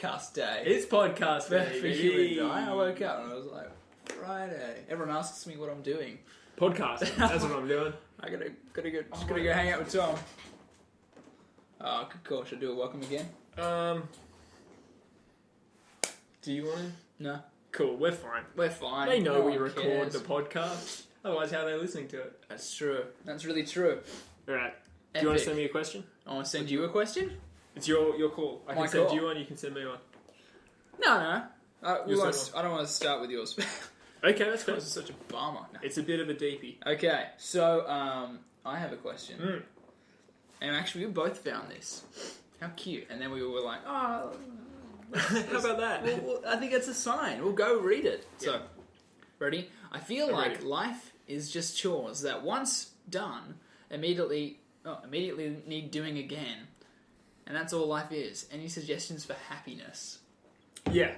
podcast day. It's podcast day, For you and I woke up and I was like, Friday. Everyone asks me what I'm doing. Podcast. That's what I'm doing. I gotta go hang out with Tom. Oh, good call. Should I do a welcome again? Do you want to? No. Cool, we're fine. We're fine. They know No we one record cares. the podcast. Otherwise, how are they listening to it? That's true. That's really true. Alright. Do you want to send me a question? I want to send you a question? It's your call. I can My send call. you one, you can send me one. No. I You'll don't send want to start with yours. Okay, that's fair. This is such a bummer. No. It's a bit of a deepie. Okay, so I have a question. Mm. And actually, we both found this. How cute. And then we were like, oh... How about that? Well, I think it's a sign. We'll go read it. Yeah. So, ready? I feel I'm like ready. life is just chores that once done, immediately need doing again. And that's all life is. Any suggestions for happiness? Yeah,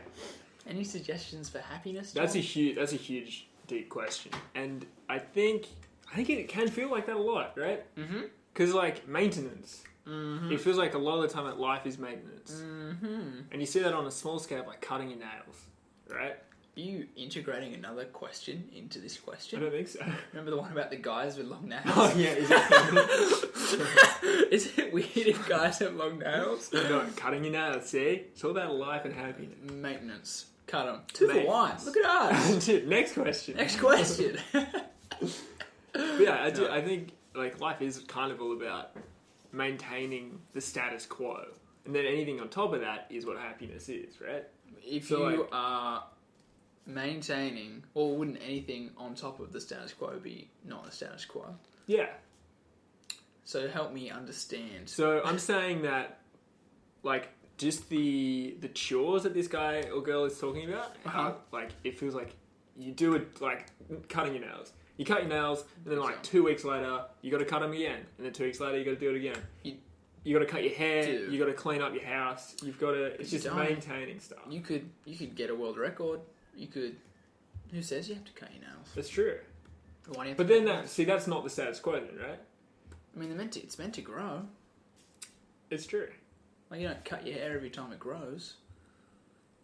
Any suggestions for happiness? that's Tom? a huge deep question, and I think it can feel like that a lot, right? Mm-hmm. Because like maintenance, Mm-hmm. it feels like a lot of the time that life is maintenance, Mm-hmm. and you see that on a small scale, like cutting your nails, right? Are you integrating another question into this I question? don't think so. Remember the one about the guys with long nails? Oh yeah, is it? Is it weird if guys have long nails? No, cutting your nails. See, it's all about life and happiness. Maintenance. Cut them. 2 for 1. Maintenance. Look at us. Next question. Next question. But yeah, I do. I think like life is kind of all about maintaining the status quo, and then anything on top of that is what happiness is, right? If So, you like- are maintaining, or wouldn't anything on top of the status quo be not the status quo? Yeah. So help me understand. So I'm saying that, like, just the chores that this guy or girl is talking about, how, like, it feels like you do it, like, cutting your nails. You cut your nails, and then, like, 2 weeks later, you got to cut them again. And then 2 weeks later, you got to do it again. You got to cut your hair. Dude. You got to clean up your house. You've got to... It's just Don't. maintaining stuff. You could get a world record. You could. Who says you have to cut your nails? That's true. Why do you have But to then, cut your that's not the status quo then, right? I mean, it's meant to grow. It's true. Like, you don't cut your hair every time it grows.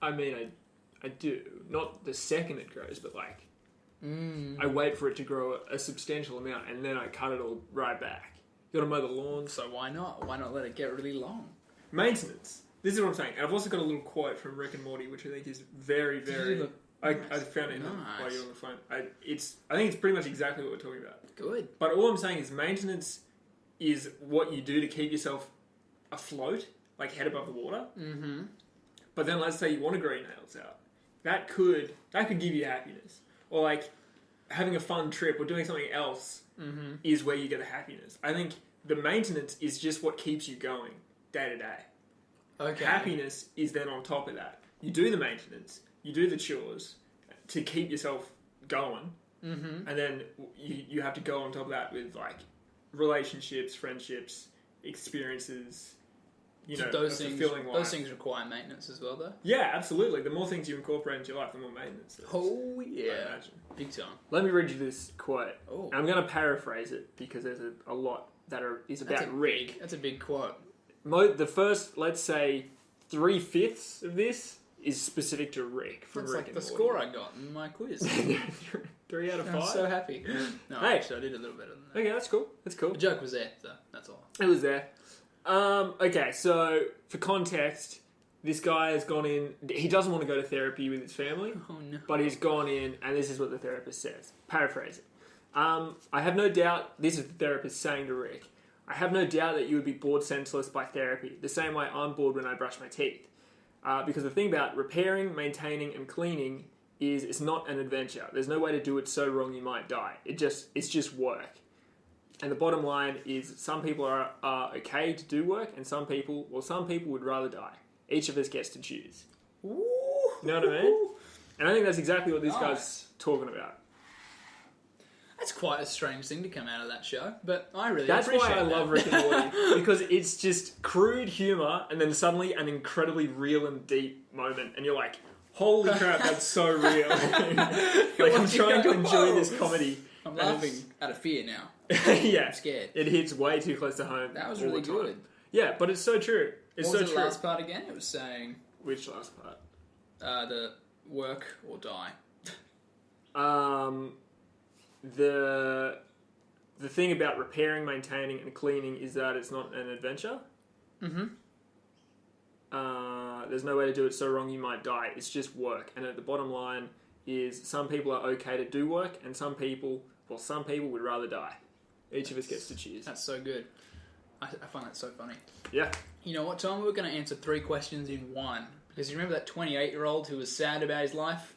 I mean, I do. Not the second it grows, but, like, Mm. I wait for it to grow a substantial amount, and then I cut it all right back. You gotta mow the lawns. So why not? Why not let it get really long? Maintenance. This is what I'm saying. And I've also got a little quote from Rick and Morty, which I think is very, very... Look, I nice. found it Nice. while you're on the phone. I think it's pretty much exactly what we're talking about. Good. But all I'm saying is maintenance is what you do to keep yourself afloat, like head above the water. Mm-hmm. But then let's say you want to grow your nails out. That could give you happiness. Or like having a fun trip or doing something else Mm-hmm. is where you get the happiness. I think the maintenance is just what keeps you going day to day. Okay. Happiness is then on top of that. You do the maintenance, you do the chores to keep yourself going, Mm-hmm. and then you have to go on top of that with like relationships, friendships, experiences, you know, those a things. fulfilling life. Those things require maintenance as well, though. Yeah, absolutely. The more things you incorporate into your life, the more maintenance there is. Oh I yeah, imagine. big time. Let me read you this quote. Oh, I'm going to paraphrase it because there's a lot that is about Rick. That's a big quote. The first, let's say, 3/5 of this is specific to Rick from That's Rick like the and score I got in my quiz. Morty. 3 out of 5. I'm so happy. No, Hey. actually, I did a little better than that. Okay, that's cool. That's cool. The joke was there, so that's all. It was there. Okay, so for context, this guy has gone in. He doesn't want to go to therapy with his family, Oh no. but he's gone in, and this is what the therapist says. Paraphrase it. I have no doubt. This is the therapist saying to Rick. I have no doubt that you would be bored senseless by therapy, the same way I'm bored when I brush my teeth. Because the thing about repairing, maintaining, and cleaning is it's not an adventure. There's no way to do it so wrong you might die. It's just work. And the bottom line is some people are okay to do work, and some people would rather die. Each of us gets to choose. Ooh. You know what I mean? And I think that's exactly what this Nice. guy's talking about. That's quite a strange thing to come out of that show, but I really That's appreciate why I that. love Rick and Morty, because it's just crude humour and then suddenly an incredibly real and deep moment, and you're like, holy crap, that's so real. Like, I'm trying to enjoy this comedy. I'm and laughing out of fear now. yeah, I'm scared. it hits way too close to home. That was all really the time. good. Yeah, but it's so true. It's What so was the true. last part again? It was saying... Which last part? The work or die. The thing about repairing, maintaining, and cleaning is that it's not an adventure. Mm-hmm. There's no way to do it so wrong you might die. It's just work. And at the bottom line is some people are okay to do work, and some people would rather die. Each of us gets to choose. That's so good. I find that so funny. Yeah. You know what, Tom? We're going to answer 3 questions in one. Because you remember that 28-year-old who was sad about his life?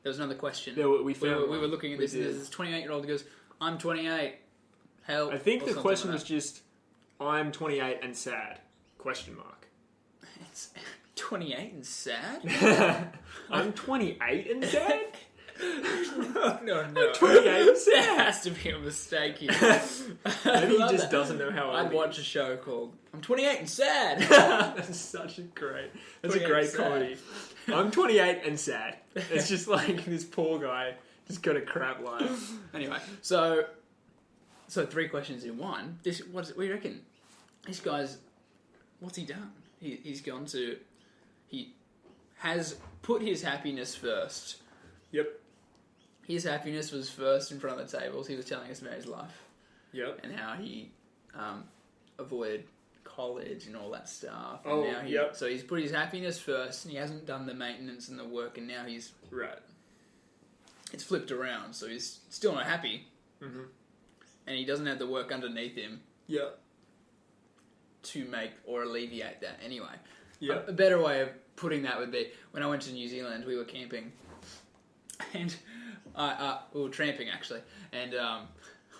There was another question. Yeah, we were looking at this, and there's this 28-year-old who goes, I'm 28. Help. I think the question was just, I'm 28 and sad? Question mark. It's 28 and sad? I'm 28 and sad? No. I'm 28 and sad. There has to be a mistake here. Maybe he just doesn't know how I'd watch a show called I'm 28 and sad. That's a great comedy. I'm 28 and sad. It's just like this poor guy just got a crap life. Anyway, so 3 questions in one. What do you reckon? This guy's, what's he done? He has put his happiness first. Yep. His happiness was first in front of the tables. He was telling us about his life. Yep. And how he avoided college and all that stuff. And Oh, now yep. So he's put his happiness first, and he hasn't done the maintenance and the work, and now he's... Right. It's flipped around, so he's still not happy. Mm-hmm. And he doesn't have the work underneath him Yep. to make or alleviate that anyway. Yep. A better way of putting that would be, when I went to New Zealand, we were camping. And we were tramping, actually. And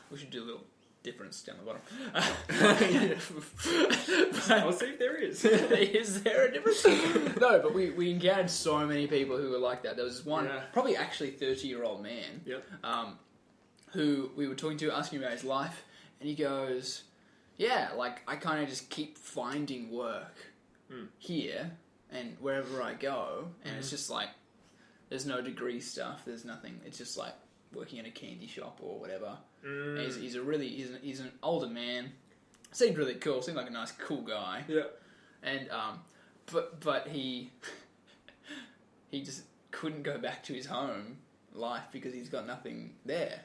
we should do a little difference down the bottom. I'll see if there is. Is there a difference? No, but we encountered so many people who were like that. There was one, probably actually 30-year-old man, who we were talking to, asking about his life, and he goes, yeah, like, I kind of just keep finding work here and wherever I go, and it's just like, there's no degree stuff, there's nothing, it's just like working in a candy shop or whatever. And he's an older man, seemed really cool, seemed like a nice, cool guy. Yeah. And, but he just couldn't go back to his home life because he's got nothing there.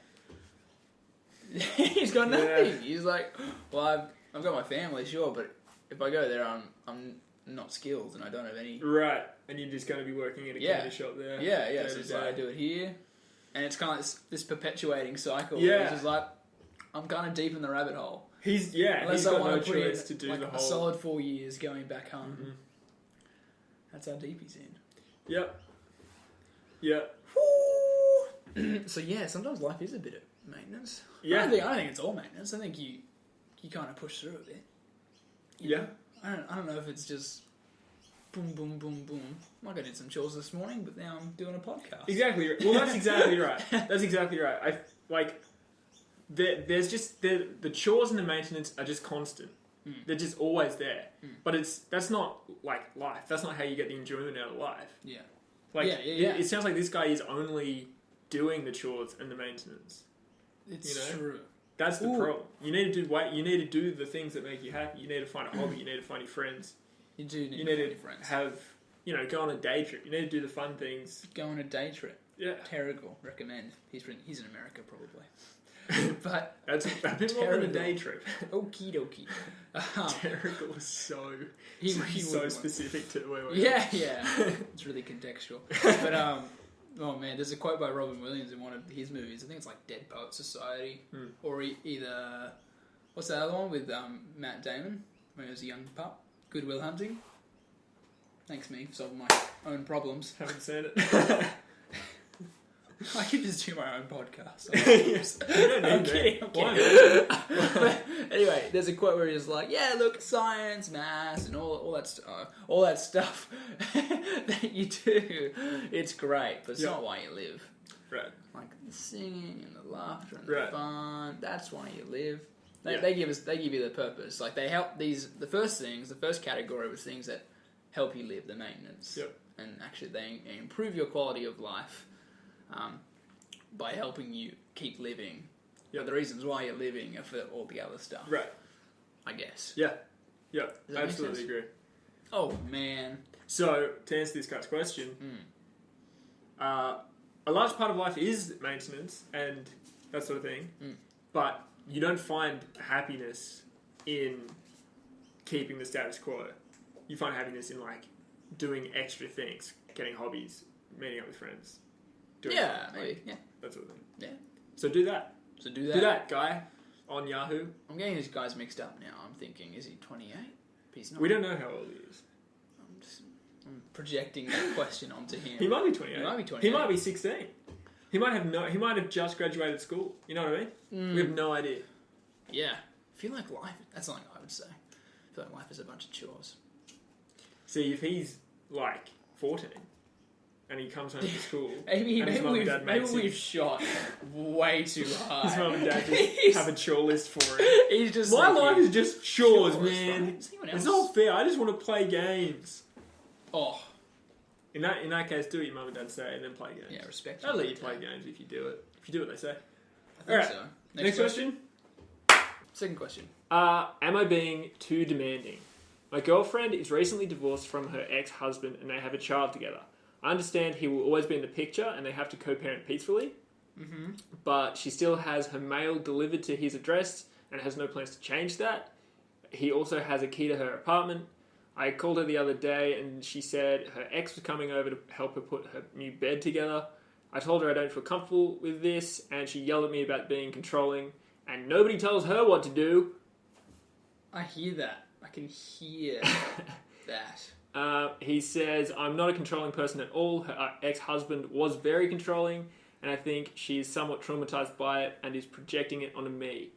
He's got nothing. Yeah. He's like, well, I've got my family, sure, but if I go there, I'm not skilled and I don't have any. Right, and you're just going to be working in a candy shop there. Yeah. So it's like I do it here, and it's kind of like this perpetuating cycle. Yeah, which is like I'm kind of deep in the rabbit hole. He's got no choice to do like the whole. A solid 4 years going back home. Mm-hmm. That's how deep he's in. Yep. Yep. So yeah, sometimes life is a bit of maintenance. Yeah. I don't think it's all maintenance. I think you kind of push through a bit. Yeah. I don't know if it's just boom, boom, boom, boom. Like I did some chores this morning, but now I'm doing a podcast. Exactly. Well, that's exactly right. That's exactly right. There's just the chores and the maintenance are just constant. They're just always there. But that's not like life. That's not how you get the enjoyment out of life. Yeah. It sounds like this guy is only doing the chores and the maintenance. It's true. That's the problem. You need to do the things that make you happy. You need to find a hobby. You need to find your friends. You do need to find your friends. Go on a day trip. You need to do the fun things. Go on a day trip. Yeah. Terrigal. Recommend. He's in America probably. But that's a bit more than a day trip. Okie dokie. Terrigal is so so specific to where we're Yeah. It's really contextual. But oh man, there's a quote by Robin Williams in one of his movies. I think it's like Dead Poet Society, or either what's that other one with Matt Damon when he was a young pup? Good Will Hunting. Thanks me for solving my own problems. Haven't seen it. I could just do my own podcast. I'm kidding. But anyway, there's a quote where he's like, "Yeah, look, science, maths, and all that stuff that you do, it's great, but it's not why you live. Right. Like the singing and the laughter and the fun. That's why you live. They give you the purpose. Like they help the first category was things that help you live, the maintenance, and actually they improve your quality of life." By helping you keep living. But the reasons why you're living are for all the other stuff. Right. I guess. Yeah. Yeah. I absolutely agree. Oh, man. So, to answer this guy's question, a large part of life is maintenance and that sort of thing, but you don't find happiness in keeping the status quo. You find happiness in, like, doing extra things, getting hobbies, meeting up with friends. Maybe. Yeah. That sort of thing. Yeah. So do that. Do that, guy on Yahoo. I'm getting these guys mixed up now. I'm thinking, is he 28? He's not. We don't know how old he is. I'm projecting that question onto him. He might be 28. He might be 28. He might be 16. He might have just graduated school. You know what I mean? We have no idea. Yeah. I feel like life... That's something I would say. I feel like life is a bunch of chores. See, if he's, like, 14... and he comes home from school. maybe we've shot way too high. His mum and dad just have a chore list for him. He's just my life is just chores, man. Right? It's not fair. I just want to play games. Oh, in that case, do what your mum and dad say, and then play games. Yeah, respect. They'll let you play games if you do it. If you do what they say. I think so. Next question. Second question. Am I being too demanding? My girlfriend is recently divorced from her ex-husband, and they have a child together. I understand he will always be in the picture and they have to co-parent peacefully, but she still has her mail delivered to his address and has no plans to change that. He also has a key to her apartment. I called her the other day and she said her ex was coming over to help her put her new bed together. I told her I don't feel comfortable with this and she yelled at me about being controlling and nobody tells her what to do. I hear that. I can hear that. He says, I'm not a controlling person at all. Her ex-husband was very controlling, and I think she is somewhat traumatized by it and is projecting it onto me.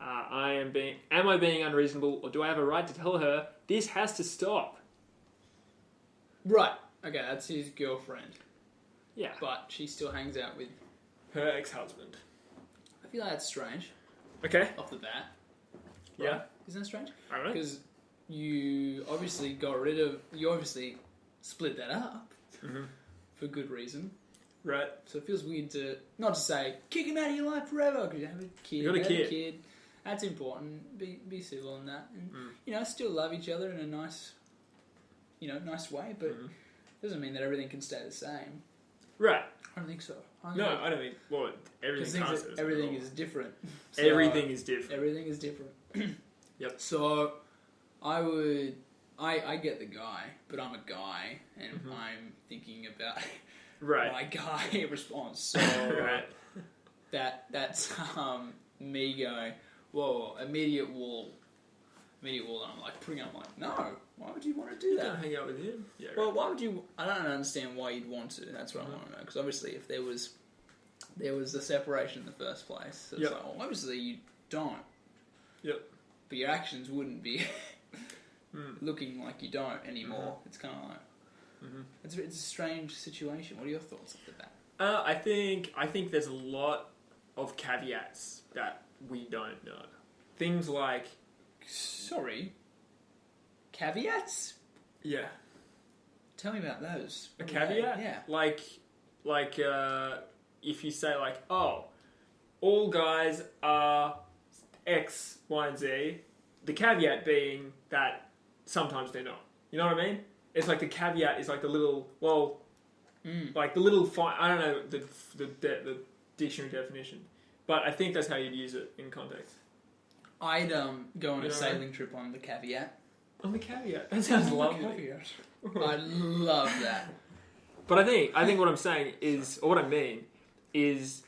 Am I being unreasonable, or do I have a right to tell her this has to stop? Right. Okay, that's his girlfriend. Yeah. But she still hangs out with her ex-husband. I feel like that's strange. Okay. Off the bat. Right? Yeah. Isn't that strange? I don't know. Because you obviously split that up for good reason. Right. So it feels weird not to say, kick him out of your life forever, because you have a kid. You got a kid. That's important. Be civil in that. And, still love each other in a nice way, but doesn't mean that everything can stay the same. Right. I don't think so. I don't think, everything is different. So everything is different. Everything is different. Yep. So I get the guy, but I'm a guy, and I'm thinking about my guy response. So that's me going, whoa, immediate wall, and I'm like putting up like, no, why would you want to do that? Don't hang out with him. Yeah. Well, why would you? I don't understand why you'd want to. That's what I want to know. Because obviously, if there was a separation in the first place, so it's like, well, obviously you don't. Yep. But your actions wouldn't be looking like you don't anymore. It's kind of like it's a strange situation. What are your thoughts off the bat? I think there's a lot of caveats that we don't know. Things like, sorry, caveats? Yeah. Tell me about those. A caveat? Yeah. Like if you say like, oh, all guys are X, Y, and Z, the caveat being that sometimes they're not. You know what I mean? It's like the caveat is like the little, like the little, I don't know the dictionary definition, but I think that's how you'd use it in context. I'd go on a sailing trip on the caveat. On the caveat? That sounds lovely. I love that. But I think what I'm saying is, or what I mean is,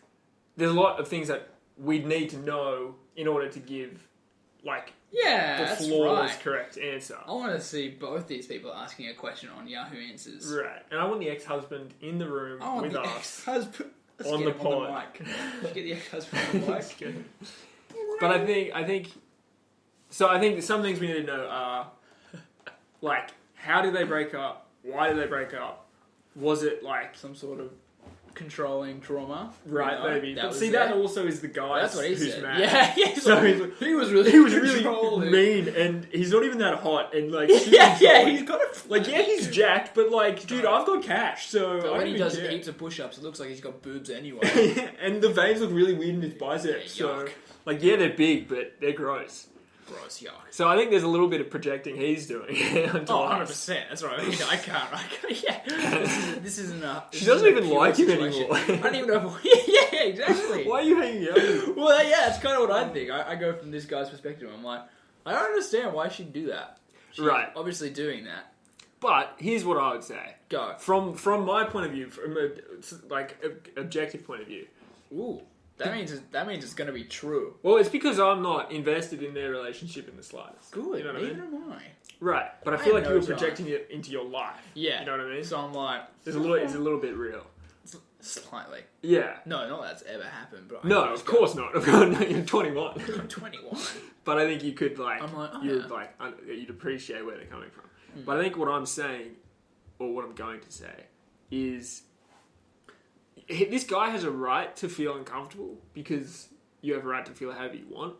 there's a lot of things that we'd need to know in order to give, like, the flawless correct answer. I want to see both these people asking a question on Yahoo Answers. Right. And I want the ex-husband in the room with us. Ex-husband on the pod. Let's get the ex-husband on the mic. But I think some things we need to know are, like, how did they break up? Why did they break up? Was it like some sort of controlling trauma? Right, maybe. But see, that also is the guy who's mad. Yeah. So he was really mean, and he's not even that hot, and like he's got he's jacked, but like, dude, I've got cash, so but I when he does heaps of push-ups, it looks like he's got boobs anyway. And the veins look really weird in his biceps. So, like, they're big, but they're gross. Gross, yuck. So I think there's a little bit of projecting he's doing. Oh, 100%. That's right. I mean, I can't. Yeah. This isn't a... She doesn't even like him anymore. I don't even know if... Yeah, exactly. Why are you hanging out? Well, yeah, it's kind of what I think. I go from this guy's perspective. I'm like, I don't understand why she'd do that. She's obviously doing that. But here's what I would say. Go. From my point of view, from a objective point of view. Ooh. That means it's going to be true. Well, it's because I'm not invested in their relationship in the slightest. Good. You know what I mean? Neither am I. Right. But I feel like you were projecting it into your life. Yeah. You know what I mean? So I'm like... It's a little bit real. Slightly. Yeah. No, not that's ever happened. But no, of course not. No, you're 21. I'm 21. But I think you could, like... I'm like, you'd appreciate where they're coming from. Mm. But I think what I'm saying, or what I'm going to say, is... This guy has a right to feel uncomfortable because you have a right to feel however you want.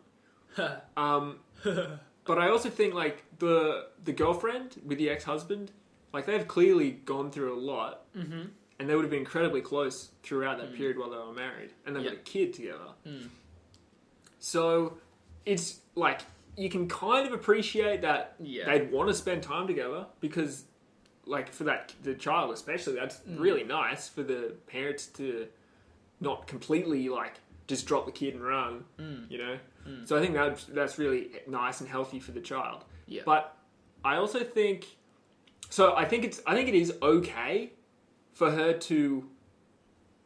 But I also think like the girlfriend with the ex-husband, like they've clearly gone through a lot, and they would have been incredibly close throughout that period while they were married, and they've got a kid together. So it's like you can kind of appreciate that they'd want to spend time together because. Like, for the child especially, that's really nice for the parents to not completely, like, just drop the kid and run, you know? So I think that's really nice and healthy for the child. Yeah. But I also think... So I think it is okay for her to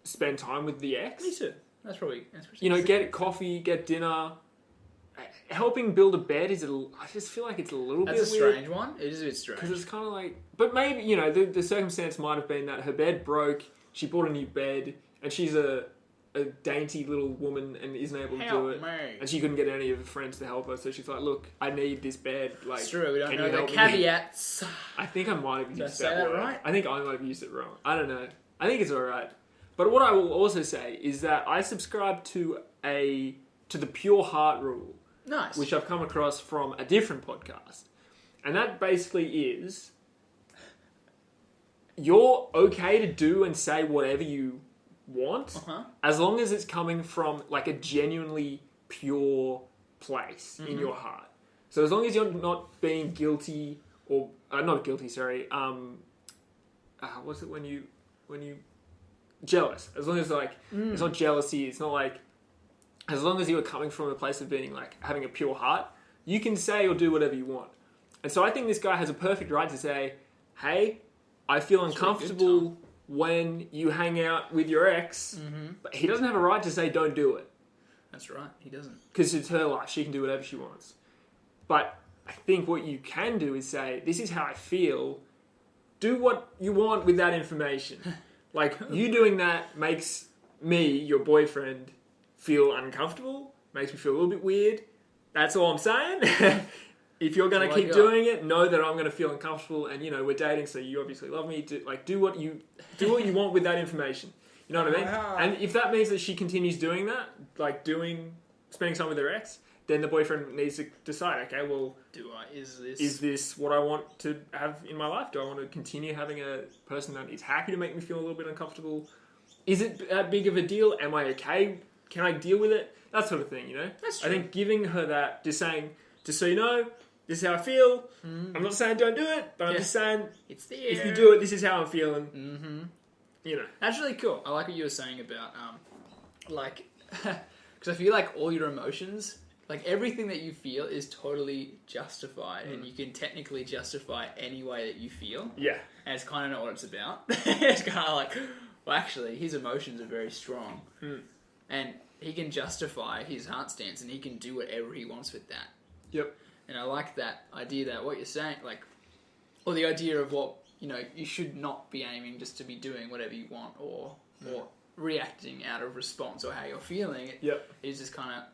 spend time with the ex. Me too. That's probably... You know, get coffee, get dinner... Helping build a bed I just feel like it's a little bit weird. That's a strange one. It is a bit strange. Because it's kind of like... But maybe, you know, the circumstance might have been that her bed broke, she bought a new bed, and she's a dainty little woman and isn't able to do it. Me. And she couldn't get any of her friends to help her, so she's like, look, I need this bed. Like, it's true, we don't know the caveats. I think I might have used that right? I think I might have used it wrong. I don't know. I think it's alright. But what I will also say is that I subscribe to the pure heart rule. Nice. Which I've come across from a different podcast. And that basically is you're okay to do and say whatever you want as long as it's coming from like a genuinely pure place in your heart. So as long as you're not being guilty or not guilty, sorry. What's it when you jealous? As long as like it's not jealousy, it's not like as long as you are coming from a place of being like having a pure heart, you can say or do whatever you want. And so I think this guy has a perfect right to say, hey, I feel uncomfortable when you hang out with your ex, but he doesn't have a right to say don't do it. That's right, he doesn't. Because it's her life, she can do whatever she wants. But I think what you can do is say, this is how I feel, do what you want with that information. Like, you doing that makes me, your boyfriend, feel uncomfortable, makes me feel a little bit weird. That's all I'm saying. If you're going to keep doing it, know that I'm going to feel uncomfortable, and you know we're dating, so you obviously love me. Do what you want with that information. You know what I mean? And if that means that she continues doing that, like spending time with her ex, then the boyfriend needs to decide. Okay, well, is this what I want to have in my life? Do I want to continue having a person that is happy to make me feel a little bit uncomfortable? Is it that big of a deal? Am I okay? Can I deal with it? That sort of thing, you know? That's true. I think giving her that, just saying, just so you know, this is how I feel. I'm not saying don't do it, but I'm just saying, it's there. If you do it, this is how I'm feeling. You know. That's really cool. I like what you were saying about, because I feel like all your emotions, like everything that you feel is totally justified, and you can technically justify any way that you feel. Yeah. And it's kind of not what it's about. It's kind of like, well, actually, his emotions are very strong. And he can justify his heart stance, and he can do whatever he wants with that. Yep. And I like that idea that what you're saying, like, or the idea of what, you know, you should not be aiming just to be doing whatever you want or reacting out of response or how you're feeling. Yep. It's just kind of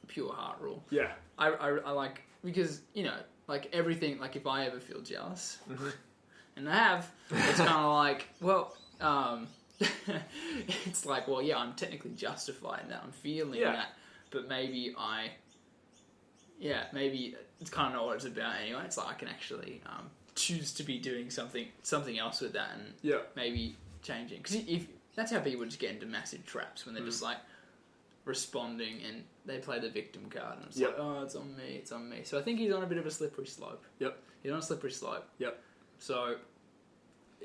pure heart rule. Yeah. I like, because, you know, like everything, like if I ever feel jealous, and I have, it's kind of like, well, it's like, well, yeah, I'm technically justified in that. I'm feeling that. But maybe maybe it's kind of not what it's about anyway. It's like I can actually choose to be doing something else with that and maybe changing. Because if that's how people just get into massive traps when they're just like, responding, and they play the victim card, and it's like, oh, it's on me, it's on me. So I think he's on a bit of a slippery slope. Yep. He's on a slippery slope. Yep. So,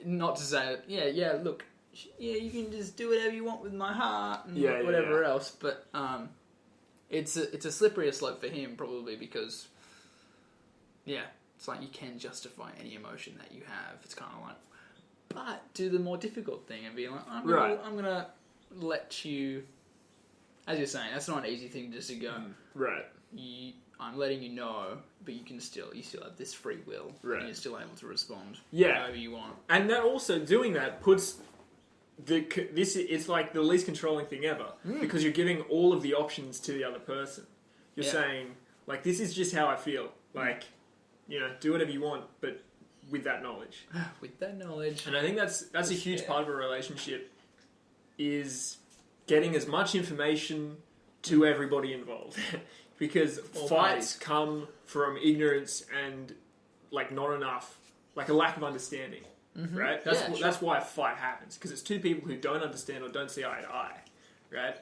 not to say that, look, you can just do whatever you want with my heart and whatever else, but it's a slipperier slope for him probably because, it's like you can justify any emotion that you have. It's kind of like, but do the more difficult thing and be like, I'm gonna let you. As you're saying, that's not an easy thing just to go. Right. I'm letting you know, but you still have this free will, right? And you're still able to respond, however you want. And that also doing that puts it's like the least controlling thing ever because you're giving all of the options to the other person. You're saying like, this is just how I feel. Like, do whatever you want, but with that knowledge. With that knowledge, and I think that's a huge part of a relationship is getting as much information to everybody involved. Because fights come from ignorance and, like, not enough, like a lack of understanding, right? That's why a fight happens, because it's two people who don't understand or don't see eye to eye, right?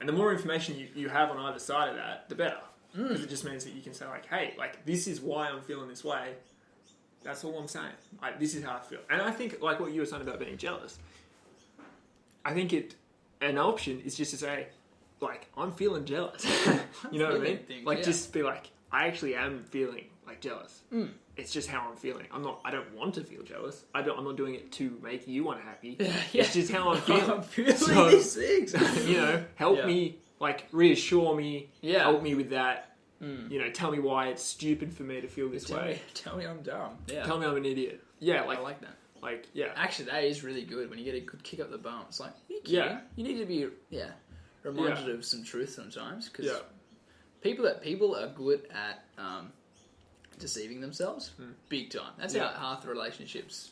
And the more information you have on either side of that, the better. Because it just means that you can say, like, hey, like, this is why I'm feeling this way. That's all I'm saying. This is how I feel. And I think, like what you were saying about being jealous, I think an option is just to say, like, I'm feeling jealous. You know what I mean? Just be like, I actually am feeling, like, jealous. It's just how I'm feeling. I don't want to feel jealous. I'm not doing it to make you unhappy. It's just how I'm feeling. I'm feeling these things. Help me, like, reassure me. Help me with that. Tell me why it's stupid for me to feel this way. Tell me I'm dumb. Yeah. Tell me I'm an idiot. Yeah, I like that. Like, yeah. Actually, that is really good when you get a good kick up the bum. It's like, you need to be, reminded of some truth sometimes, because people are good at deceiving themselves big time. That's how half the relationships.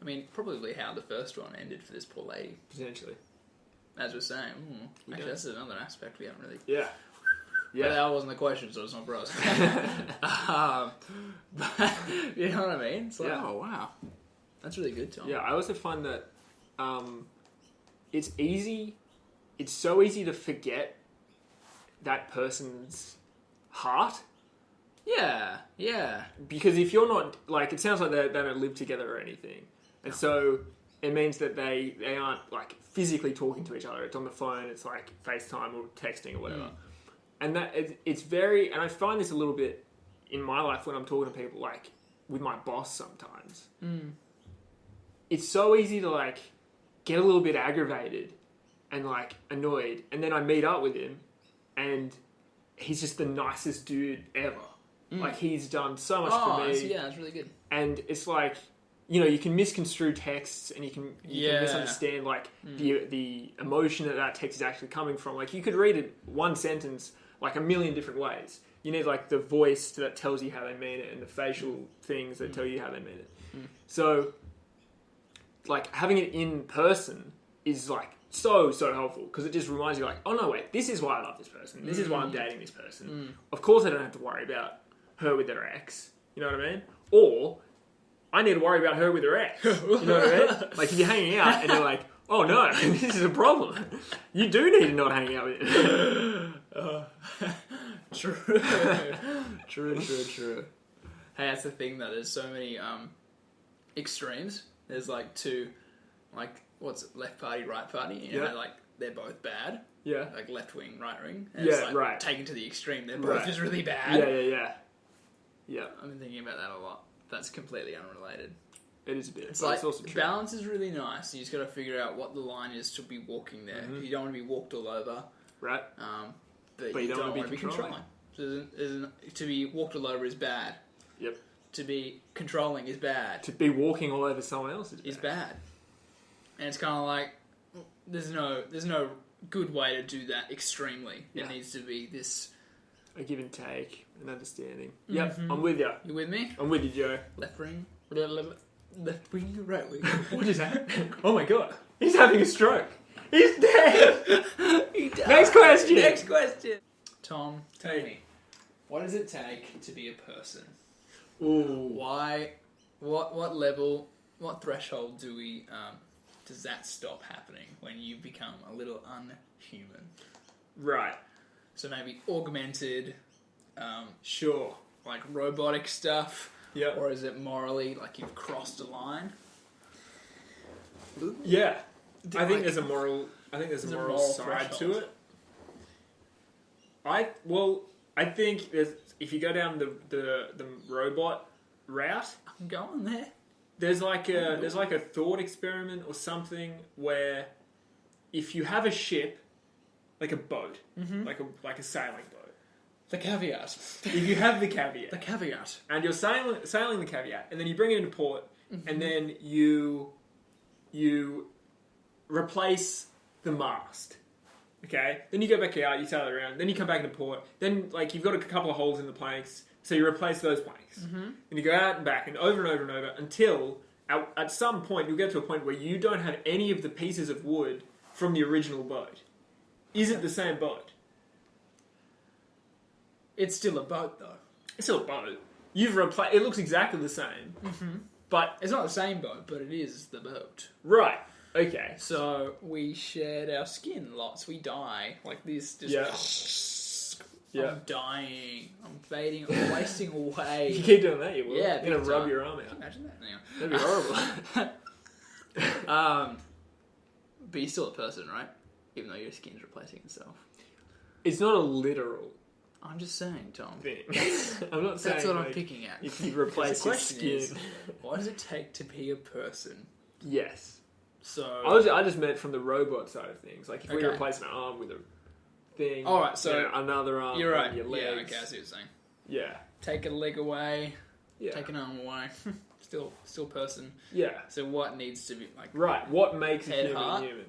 I mean, probably how the first one ended for this poor lady. Potentially, as we're saying. Actually, that's another aspect we haven't really. Yeah. But that wasn't the question, so it's not for us. But you know what I mean? It's like, oh wow, that's really good, Tom. Yeah, I also find that it's easy. It's so easy to forget that person's heart. Yeah. Because if you're not, like, it sounds like they don't live together or anything. And so it means that they aren't, like, physically talking to each other. It's on the phone, it's like FaceTime or texting or whatever. And that it's very, and I find this a little bit in my life when I'm talking to people, like, with my boss sometimes. It's so easy to, like, get a little bit aggravated and, like, annoyed, and then I meet up with him, and he's just the nicest dude ever. Like, he's done so much for me. That's really good. And it's like, you can misconstrue texts, and you can misunderstand, like, the emotion that text is actually coming from. Like, you could read it one sentence, like, a million different ways. You need, like, the voice that tells you how they mean it, and the facial things that tell you how they mean it. So, like, having it in person is, like, so helpful, because it just reminds you, like, oh no, wait, this is why I love this person. This is why I'm dating this person. Of course I don't have to worry about her with their ex. You know what I mean? Or I need to worry about her with her ex. You know what I mean? Like, if you're hanging out and you're like, oh no, this is a problem. You do need to not hang out with him. True. Hey, that's the thing, though. There's so many extremes. There's, like, two, like, what's it, left party, right party? You know, like, they're both bad. Yeah. Like, left wing, right wing. And it's like, right. Taken to the extreme, they're both just really bad. Yeah. I've been thinking about that a lot. That's completely unrelated. It is a bit. It's like, it's also true. Balance is really nice. You just got to figure out what the line is to be walking there. You don't want to be walked all over. Right. But you don't want to be controlling. So to be walked all over is bad. Yep. To be controlling is bad. To be walking all over someone else is bad. And it's kind of like, there's no good way to do that extremely. It needs to be this... a give and take, an understanding. Yep, I'm with you. You with me? I'm with you, Joe. Left wing, right wing. What is that? Oh my god. He's having a stroke. He's dead. He died. Next question. Tom, tell me, what does it take to be a person? Ooh. Why? What level? What threshold do we? Does that stop happening when you become a little unhuman? Right. So maybe augmented, Sure. like robotic stuff. Yeah. Or is it morally like you've crossed a line? Yeah. I think Like- there's a moral. I think there's a moral side to threshold. it. I think if you go down the robot route, I'm going there. there's like a thought experiment or something where if you have a ship, like a boat, like a sailing boat, The caveat. if you have the caveat, The caveat. and you're sailing the caveat, and then you bring it into port, and then you replace the mast. Okay, then you go back out, you sail it around, then you come back into port. Then like you've got a couple of holes in the planks, so you replace those planks, and you go out and back and over until at some point you'll get to a point where you don't have any of the pieces of wood from the original boat. Is it the same boat? It's still a boat, though. It's still a boat. You've replaced. It looks exactly the same, but It's not the same boat, but it is the boat. right. Okay. So we shared our skin lots. We die like this. Just Yeah. I'm dying. I'm fading. I'm wasting away. If you keep doing that, you will. Yeah, You're gonna big rub time. your arm out. Imagine that. Anyway. That'd be horrible. But you're still a person, right? Even though your skin's replacing itself. It's not a literal I'm just saying, Tom. thing. I'm not saying That's what I'm like, picking at. if you replace The your question skin. is, what does it take to be a person? Yes. So. I just meant from the robot side of things. Like if we Okay. replace an arm with a thing. All right, so another arm. You're right. and your legs. Yeah, okay, I see what you're saying. Yeah. Take a leg away, Yeah. take an arm away. still person. Yeah. So what needs to be like? Right. What makes a Head, human heart? human?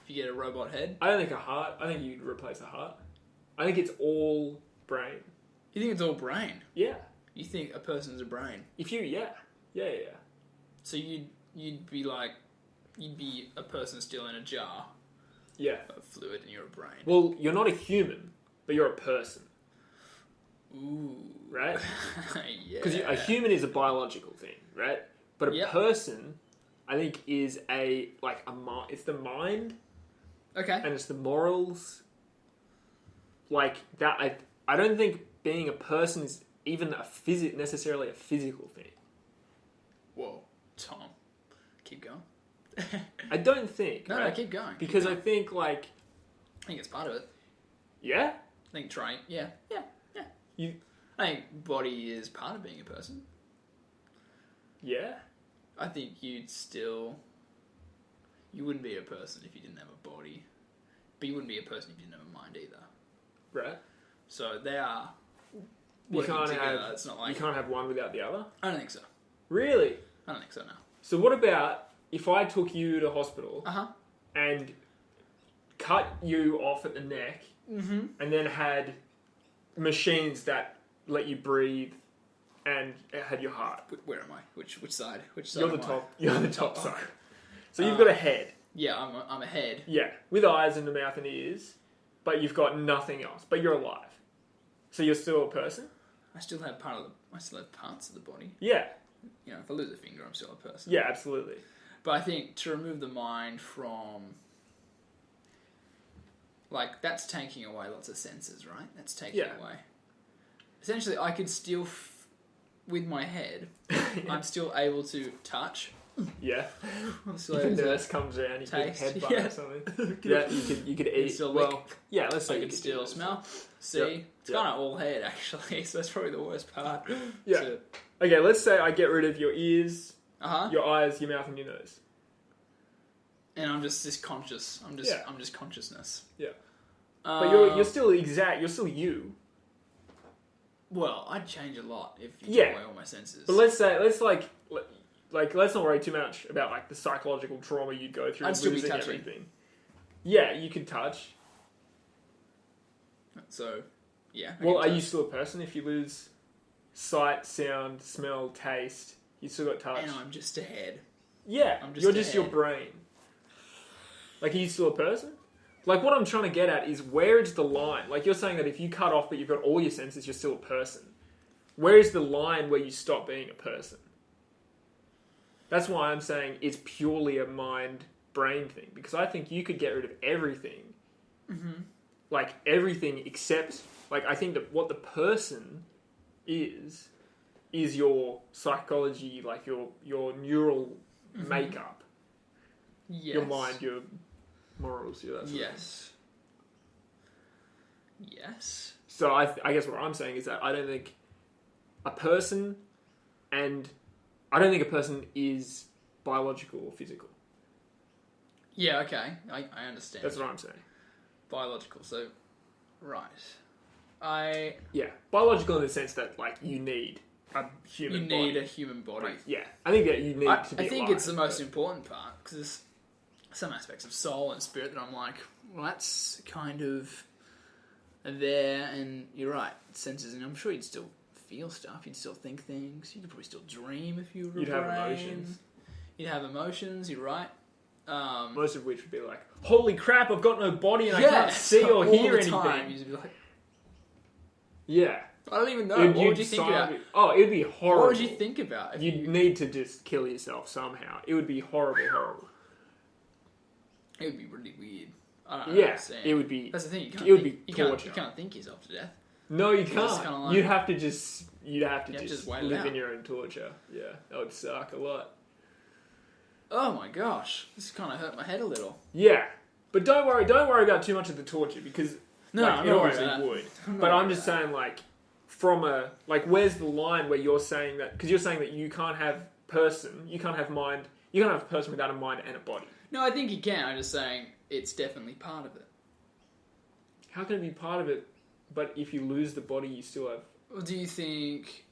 If you get a robot head, I don't think a heart. I think you'd replace a heart. I think it's all brain. you think it's all brain. Yeah. You think a person's a brain. If you, yeah. So you'd be like, you'd be a person still in a jar Yeah. of fluid, and you're a brain. Well, you're not a human, but you're a person, Ooh. right? Yeah. Because a human is a biological thing, right? But a Yep. person, I think, is it's the mind Okay. and it's the morals. Like that, I don't think being a person is even necessarily a physical thing. Whoa, Tom. Keep going. I don't think. No, right? keep going. Because I think I think it's part of it. yeah, I think trying. Yeah. you I think body is part of being a person. yeah. I think you wouldn't be a person if you didn't have a body, but you wouldn't be a person if you didn't have a mind either. Right. So they are You working can't together. have It's not you like can't have one without the other. I don't think so. Really? I don't think so. No. So what about if I took you to hospital Uh-huh. and cut you off at the neck, and then had machines that let you breathe and had your heart? Where am I? Which side? Which side? You're the am I? top. You're the top Oh. side. So you've got a head. Yeah, I'm a head. Yeah, with eyes and a mouth and ears, but you've got nothing else. But you're alive. So you're still a person? I still have parts of the body. Yeah. You know, if I lose a finger, I'm still a person. Yeah, absolutely. But I think to remove the mind from, like, that's taking away lots of senses, right? That's taking Yeah. away. Essentially, I could still, with my head, I'm still able to touch. Yeah. I'm still If a able to nurse comes around, you taste, could headbutt yeah. or something. Yeah, you could eat. still Well, lick. yeah, let's say I you can could still do that. smell, see. Yep. It's kind of all head, actually, so that's probably the worst part. Yeah. Okay, let's say I get rid of your ears, Uh-huh. your eyes, your mouth, and your nose. And I'm just conscious. I'm just consciousness. Yeah. But you're still you're still you. Well, I'd change a lot if you Yeah. took away all my senses. But let's not worry too much about like the psychological trauma you'd go through. I'd still be losing touching. everything. Yeah, you can touch. So, yeah. I Well, can are touch. you still a person if you lose sight, sound, smell, taste? You still got touch. And I'm just a head. Yeah, I'm just you're a just your head. brain. Like, are you still a person? Like, what I'm trying to get at is where is the line? Like, you're saying that if you cut off but you've got all your senses, you're still a person. Where is the line where you stop being a person? That's why I'm saying it's purely a mind-brain thing. Because I think you could get rid of everything like everything except, like, I think that what the person is your psychology, like your neural makeup, your mind, your morals, that sort of thing. Yes. So I guess what I'm saying is that I don't think a person is biological or physical. Yeah, okay. I understand. That's what I'm saying. Biological, so... Right. Yeah, biological in the sense that, like, you need a human body. You need a human body. Like, yeah, I think that you need to be I think alive, it's the most important part, because there's some aspects of soul and spirit that I'm like, well, that's kind of there, and you're right, senses, and I'm sure you'd still feel stuff, you'd still think things, you could probably still dream if you were You'd have emotions. You'd have emotions, you're right. Most of which would be like, holy crap, I've got no body and I can't see or hear anything. Time, you'd be like, yeah. I don't even know. What would you think about? Oh, it would be horrible. What would you think about? You'd need to just kill yourself somehow. It would be horrible. It would be really weird. I don't understand. It would be. That's the thing. You can't it would be torture. You can't think yourself to death. No, you can't. Like, you'd have to just wait live in your own torture. Yeah, that would suck a lot. Oh my gosh, this kind of hurt my head a little. Yeah, but don't worry about too much of the torture because it obviously would. But I'm just saying, like, from a where's the line where you're saying that? Because you're saying that you can't have mind, you can't have a person without a mind and a body. No, I think you can. I'm just saying it's definitely part of it. How can it be part of it? But if you lose the body, you still have. Well, do you think?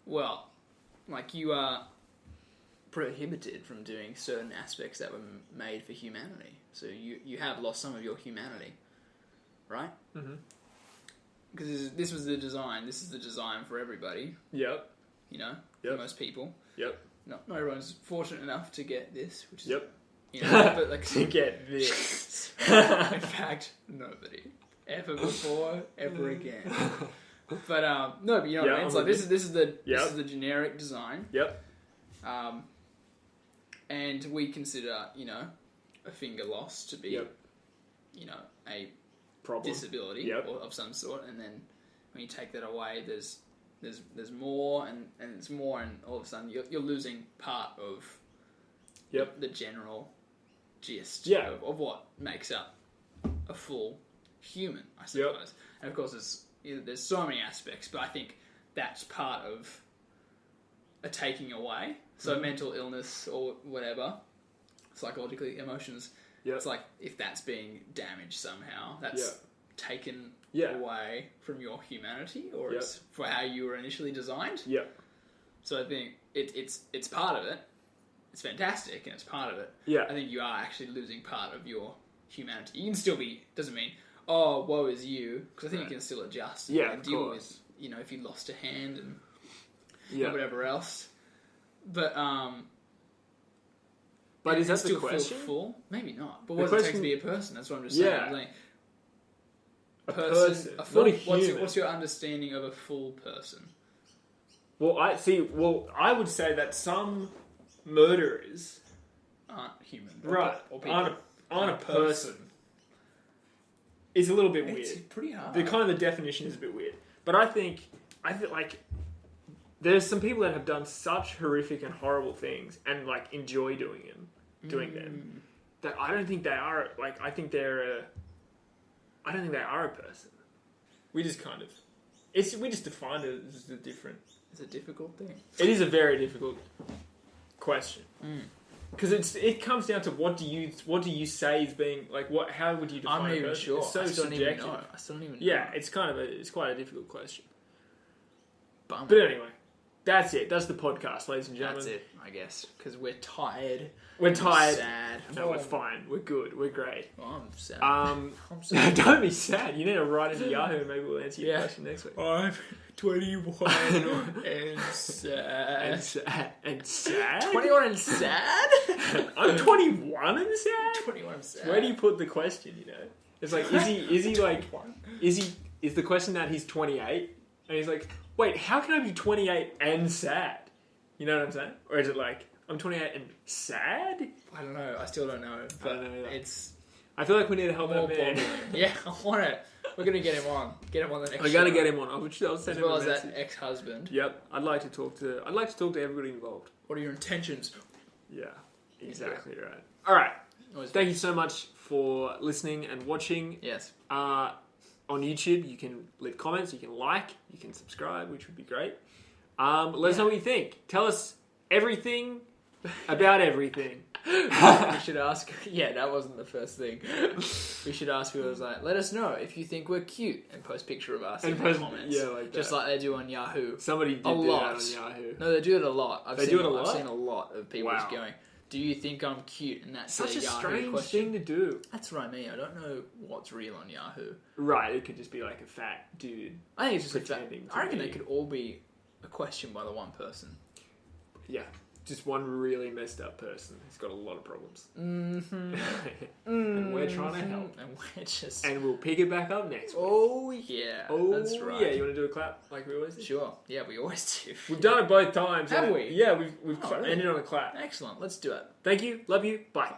Well, like you are prohibited from doing certain aspects that were made for humanity. So you have lost some of your humanity, right? Mm-hmm. Because this was the design. This is the design for everybody. Yep. You know, for most people. Yep. Not everyone's fortunate enough to get this, which is you know, but like to get this. In fact, nobody ever before, ever again. But no, but you know what I mean. It's like this is the generic design. Yep. And we consider a finger loss to be a problem, disability or of some sort, and then when you take that away, there's more and it's more, and all of a sudden you're losing part of the general gist of what makes up a full human, I suppose. And of course there's so many aspects, but I think that's part of a taking away. So mental illness or whatever, psychologically, emotions, it's like if that's being damaged somehow, that's taken away from your humanity, or it's for how you were initially designed. Yeah. So I think it's part of it. It's fantastic, and it's part of it. Yeah. I think you are actually losing part of your humanity. You can still be, doesn't mean, oh, woe is you, because I think you can still adjust and deal with, if you lost a hand and whatever else. But is that the question? Full? Maybe not. But what does it take to be a person? That's what I'm just saying. Yeah. Like, a person. Not a human. What's your understanding of a full person? Well, I would say that some murderers aren't human, right? Or aren't a person. It's a little bit weird. It's pretty hard. The definition is a bit weird. But I think like there's some people that have done such horrific and horrible things and like enjoy doing them that I don't think they are I don't think they are a person. We just we just define it as a different. It's a difficult thing. It is a very difficult question because it comes down to what do you say is being how would you define? I'm not even person? sure. It's so subjective. I still don't even know. Yeah, it's quite a difficult question. Bummer. But anyway, that's it. That's the podcast, ladies and gentlemen. That's it, I guess, because we're tired. We're tired. Sad. No, we're fine. We're good. We're great. Oh, I'm sad. I'm sad. Don't be sad. You need to write into Yahoo and maybe we'll answer your question next week. I'm 21 and sad. And sad? 21 and sad? I'm 21 and sad? 21 and sad. Where do you put the question, It's like, is the question that he's 28? And he's like, wait, how can I be 28 and sad? You know what I'm saying? Or is it like, I'm 28 and sad? I don't know. I still don't know. But I don't know either. It's I feel like we need to help more that man. boggling. Yeah, I want it. We're gonna get him on. Get him on the next. I gotta show. get him on. I'll send As him well a as message. that ex-husband. Yep. I'd like to talk to everybody involved. What are your intentions? Yeah. Exactly right. All right. Always Thank you so much for listening and watching. Yes. On YouTube, you can leave comments, you can like, you can subscribe, which would be great. Let us know what you think. Tell us everything about everything. We should ask. Yeah, that wasn't the first thing. We should ask people like, let us know if you think we're cute, and post picture of us in the comments. Yeah, like that. Just like they do on Yahoo. Somebody did A do lot. that on Yahoo. No, they do it a lot. I've seen a lot of people just Wow. going, "Do you think I'm cute?" And that's Such their a Yahoo strange question. thing to do. That's what I mean. I don't know what's real on Yahoo. Right, it could just be like a fat dude. I think it's just Pretending to I reckon be. they could all be a question by the one person. Yeah, just one really messed up person who's got a lot of problems. Mm-hmm. And we're trying to help. And we're just... And we'll pick it back up next week. Oh, yeah. Oh, That's right. yeah. You want to do a clap like we always do? Sure. Yeah, we always do. We've done it both times. Have haven't we? Yeah, we've Oh, really? ended on a clap. Excellent. Let's do it. Thank you. Love you. Bye.